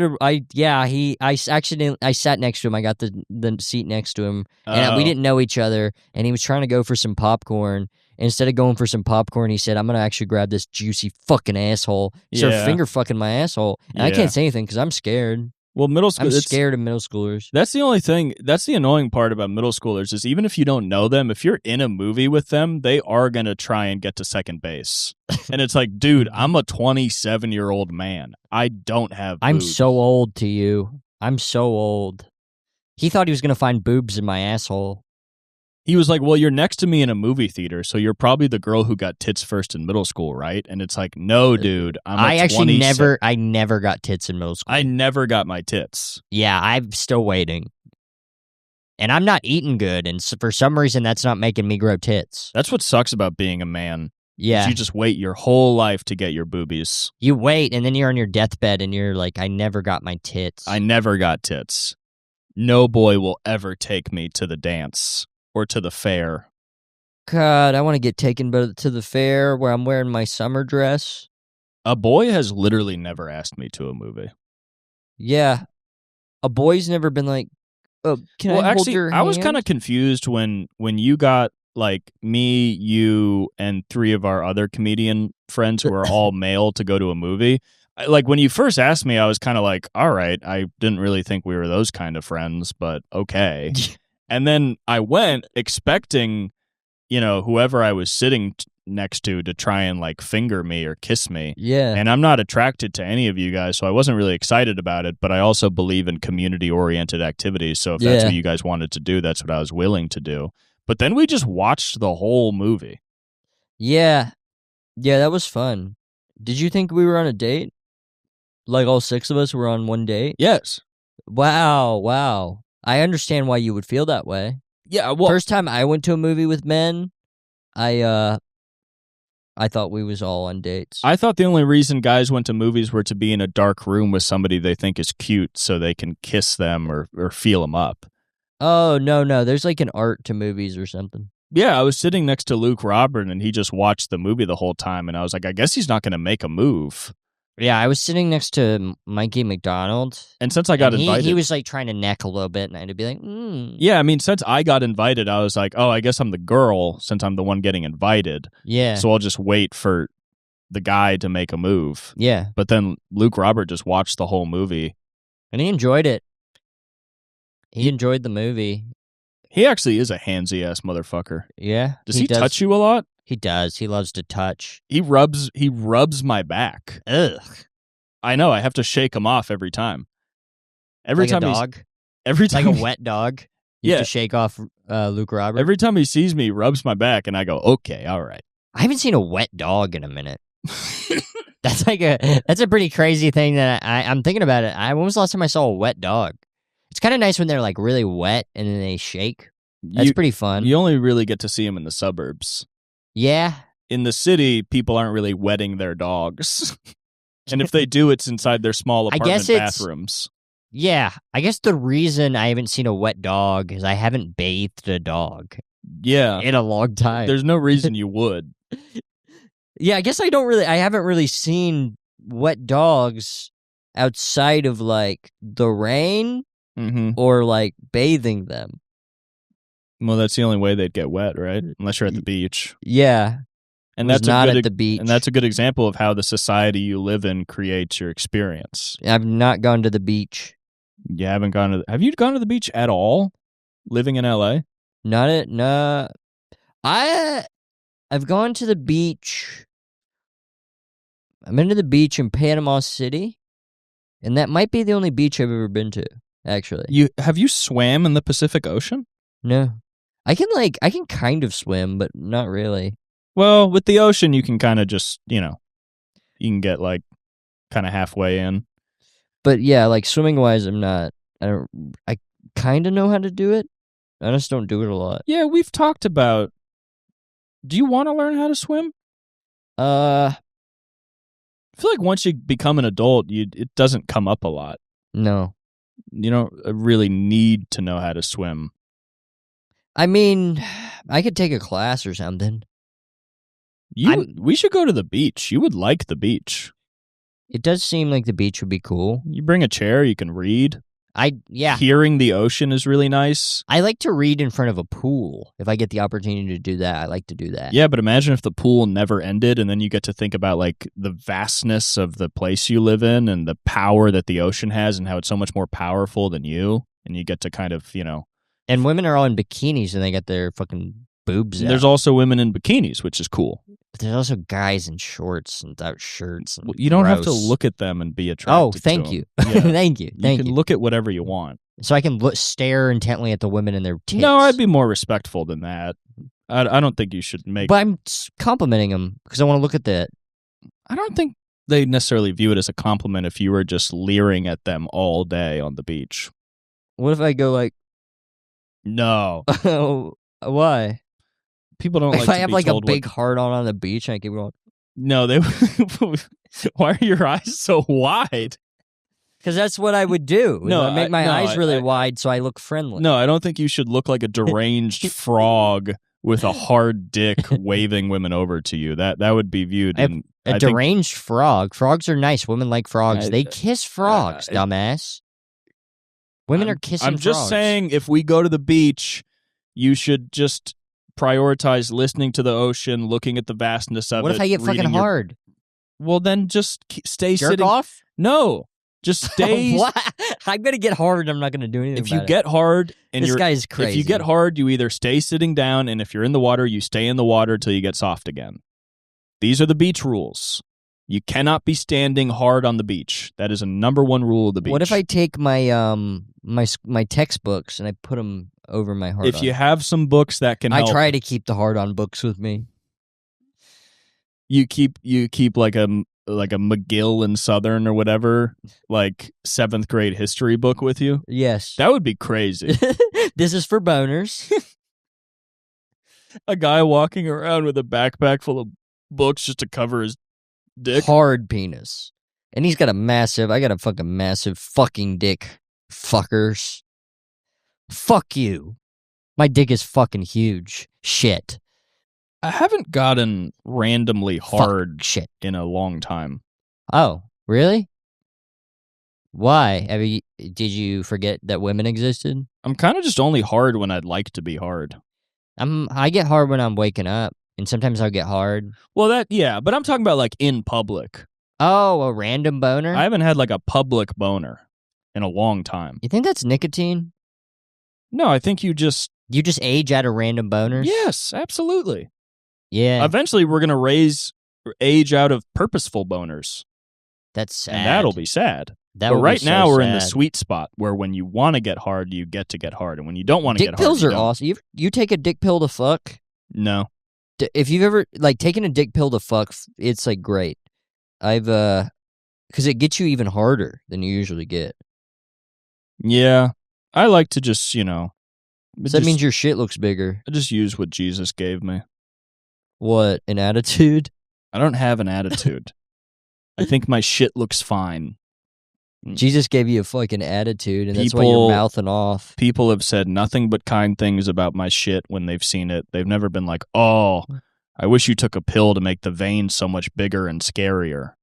next to him. I got the seat next to him, and we didn't know each other. And he was trying to go for some popcorn. And instead of going for some popcorn, he said, "I'm gonna actually grab this juicy fucking asshole." He started finger fucking my asshole, and I can't say anything because I'm scared. Well, middle school. I'm scared of middle schoolers. That's the only thing. That's the annoying part about middle schoolers is even if you don't know them, if you're in a movie with them, they are gonna try and get to second base. And it's like, dude, I'm a 27-year-old man. I don't have. I'm boobs. so old to you. I'm so old. He thought he was gonna find boobs in my asshole. He was like, well, you're next to me in a movie theater, so you're probably the girl who got tits first in middle school, right? And it's like, no, dude. I never got tits in middle school. I never got my tits. Yeah, I'm still waiting. And I'm not eating good, and for some reason, that's not making me grow tits. That's what sucks about being a man. Yeah. You just wait your whole life to get your boobies. You wait, and then you're on your deathbed, and you're like, I never got my tits. I never got tits. No boy will ever take me to the dance. Or to the fair. God, I want to get taken to the fair where I'm wearing my summer dress. A boy has literally never asked me to a movie. Yeah. A boy's never been like, oh, can I hold your hand? I was kind of confused when you got like me, you, and 3 of our other comedian friends who are all male to go to a movie. Like when you first asked me, I was kind of like, all right, I didn't really think we were those kind of friends, but okay. And then I went expecting, whoever I was sitting next to try and like finger me or kiss me. Yeah. And I'm not attracted to any of you guys, so I wasn't really excited about it, but I also believe in community-oriented activities, so if that's what you guys wanted to do, that's what I was willing to do. But then we just watched the whole movie. Yeah. Yeah, that was fun. Did you think we were on a date? Like all 6 of us were on one date? Yes. Wow. I understand why you would feel that way. Yeah, well, first time I went to a movie with men, I thought we was all on dates. I thought the only reason guys went to movies were to be in a dark room with somebody they think is cute so they can kiss them or feel them up. Oh, no. There's like an art to movies or something. Yeah, I was sitting next to Luke Robert, and he just watched the movie the whole time, and I was like, I guess he's not going to make a move. Yeah, I was sitting next to Mikey McDonald. And since I got invited... He was like trying to neck a little bit, and I had to be like, Yeah, I mean, since I got invited, I was like, oh, I guess I'm the girl since I'm the one getting invited. Yeah. So I'll just wait for the guy to make a move. Yeah. But then Luke Robert just watched the whole movie. And he enjoyed it. He enjoyed the movie. He actually is a handsy-ass motherfucker. Yeah. Does he touch you a lot? He does. He loves to touch. He rubs my back. Ugh. I know. I have to shake him off every time. Every like time a dog? Every time like a wet dog? You have to shake off Luke Robert? Every time he sees me, he rubs my back, and I go, okay, all right. I haven't seen a wet dog in a minute. That's a pretty crazy thing that I'm thinking about it. When was the last time I saw a wet dog? It's kind of nice when they're like really wet and then they shake. That's pretty fun. You only really get to see them in the suburbs. Yeah. In the city, people aren't really wetting their dogs. And if they do, it's inside their small apartment bathrooms. Yeah. I guess the reason I haven't seen a wet dog is I haven't bathed a dog. Yeah. In a long time. There's no reason you would. Yeah, I guess I haven't really seen wet dogs outside of like the rain or like bathing them. Well, that's the only way they'd get wet, right? Unless you're at the beach. Yeah. And that's not at the beach. And that's a good example of how the society you live in creates your experience. I've not gone to the beach. You haven't gone to have you gone to the beach at all? Living in LA? No. I've gone to the beach. I've been to the beach in Panama City, and that might be the only beach I've ever been to, actually. Have you swam in the Pacific Ocean? No. I can kind of swim, but not really. Well, with the ocean, you can kind of just, you can get like kind of halfway in. But yeah, like swimming wise, I kind of know how to do it. I just don't do it a lot. Yeah, we've talked about, do you want to learn how to swim? I feel like once you become an adult, it doesn't come up a lot. No. You don't really need to know how to swim. I mean, I could take a class or something. We should go to the beach. You would like the beach. It does seem like the beach would be cool. You bring a chair, you can read. Yeah. Hearing the ocean is really nice. I like to read in front of a pool. If I get the opportunity to do that, I like to do that. Yeah, but imagine if the pool never ended and then you get to think about like the vastness of the place you live in and the power that the ocean has and how it's so much more powerful than you. And you get to kind of, And women are all in bikinis and they got their fucking boobs out. There's also women in bikinis, which is cool. But there's also guys in shorts and without shirts. And you don't have to look at them and be attracted to them. Thank you. Yeah. Thank you. You can look at whatever you want. So I can stare intently at the women and their tits. No, I'd be more respectful than that. I don't think you should make... But I'm complimenting them because I want to look at that. I don't think they necessarily view it as a compliment if you were just leering at them all day on the beach. What if I go like... No. Why? People don't like if I to have be like told a big hard on the beach and I keep going... No, they... Why are your eyes so wide? Because that's what I would do. No, I make my eyes really wide so I look friendly. No, I don't think you should look like a deranged frog with a hard dick waving women over to you. That would be viewed in... A deranged frog. Frogs are nice. Women like frogs. They kiss frogs, dumbass. Women are kissing frogs. I'm just saying, if we go to the beach, you should just prioritize listening to the ocean, looking at the vastness of it. What if I get fucking hard? Well, then just stay Jerk sitting. off? No, just stay. What? I'm gonna get hard and I'm not gonna do anything If you about get hard and This guy is crazy. If you get hard, you either stay sitting down, and if you're in the water, you stay in the water till you get soft again. These are the beach rules. You cannot be standing hard on the beach. That is a number one rule of the beach. What if I take my my textbooks and I put them over my hard on? If you have some books that can help, I try to keep the hard on books with me. You keep like a McGill and Southern or whatever, like 7th grade history book with you. Yes. That would be crazy. This is for boners. A guy walking around with a backpack full of books just to cover his dick. Hard penis. And I got a fucking massive fucking dick. Fuckers. Fuck you. My dick is fucking huge. Shit. I haven't gotten randomly hard Fuck shit. in a long time. Oh, really? Why? Did you forget that women existed? I'm kind of just only hard when I'd like to be hard. I get hard when I'm waking up, and sometimes I'll get hard. Well, but I'm talking about like in public. Oh, a random boner? I haven't had like a public boner in a long time. You think that's nicotine? No, I think you just age out of random boners? Yes, absolutely. Yeah. Eventually, we're going to age out of purposeful boners. That's sad. And that'll be sad. But right now, we're in the sweet spot where when you want to get hard, you get to get hard. And when you don't want to get hard, dick pills are awesome. You take a dick pill to fuck? No. If you've ever, taken a dick pill to fuck, it's, great. Because it gets you even harder than you usually get. Yeah. I like to just, So that means your shit looks bigger. I just use what Jesus gave me. What, an attitude? I don't have an attitude. I think my shit looks fine. Jesus gave you a fucking attitude, and that's why you're mouthing off. People have said nothing but kind things about my shit when they've seen it. They've never been like, oh, I wish you took a pill to make the veins so much bigger and scarier.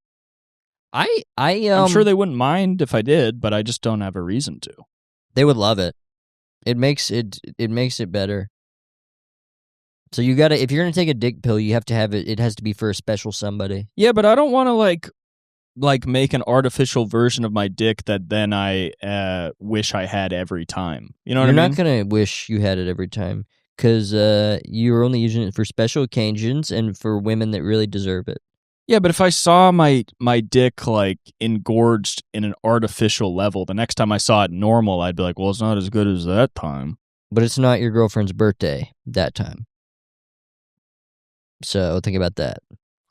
I'm sure they wouldn't mind if I did, but I just don't have a reason to. They would love it. It makes it better. So you gotta, if you're gonna take a dick pill, you have to have it. It has to be for a special somebody. Yeah, but I don't want to make an artificial version of my dick that then I wish I had every time. You know what I mean? You're not gonna wish you had it every time because you're only using it for special occasions and for women that really deserve it. Yeah, but if I saw my dick engorged in an artificial level, the next time I saw it normal, I'd be like, well, it's not as good as that time. But it's not your girlfriend's birthday that time. So think about that.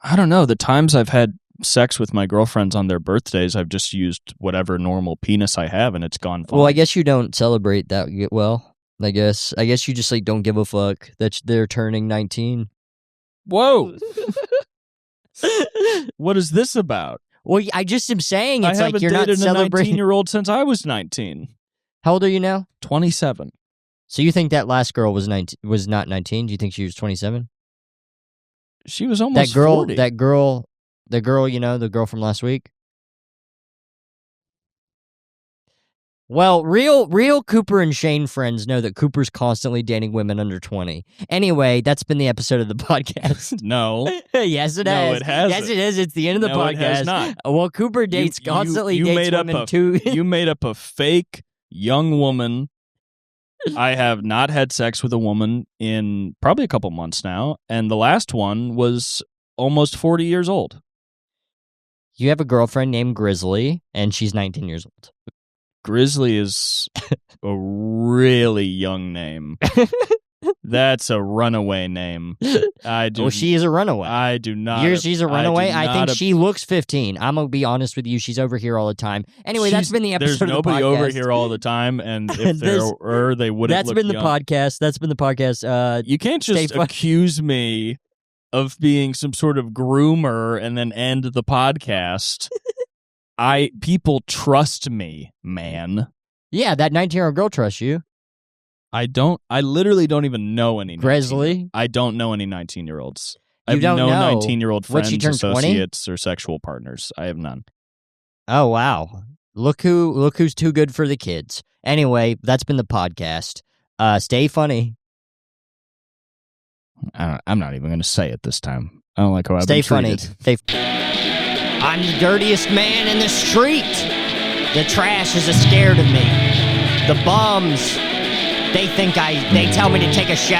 I don't know. The times I've had sex with my girlfriends on their birthdays, I've just used whatever normal penis I have, and it's gone fine. Well, I guess you don't celebrate that well. I guess you just don't give a fuck that they're turning 19. Whoa. What is this about? Well, I just am saying it's I haven't you're not dated celebrating. a 19-year-old since I was 19. How old are you now? 27. So you think that last girl was not 19? Do you think she was 27? She was almost 40. The girl, the girl from last week. Well, real Cooper and Shane friends know that Cooper's constantly dating women under 20. Anyway, that's been the episode of the podcast. No. Yes, it has. No, it hasn't. Yes, it is. It's the end of the podcast. It has not. Well, Cooper dates constantly dates made women up too. You made up a fake young woman. I have not had sex with a woman in probably a couple months now, and the last one was almost 40 years old. You have a girlfriend named Grizzly, and she's 19 years old. Grizzly is a really young name. That's a runaway name. Well, she is a runaway. I do not. She's a runaway? I think she looks 15. I'm going to be honest with you. She's over here all the time. Anyway, that's been the episode of the podcast. There's nobody over here all the time, and if there were, they wouldn't That's look been the young. podcast. That's been the podcast. You can't just accuse me of being some sort of groomer and then end the podcast. People trust me, man. Yeah, that 19-year-old girl trusts you. I literally don't even know any. Grizzly? I don't know any 19-year-olds. I You have don't no know. 19-year-old What, she friends, turned 20? associates, or sexual partners. I have none. Oh, wow. Look who's too good for the kids. Anyway, that's been the podcast. Stay funny. I'm not even going to say it this time. I don't like how I've Stay been funny. treated. I'm the dirtiest man in the street. The trash is scared of me. The bums, they tell me to take a shower.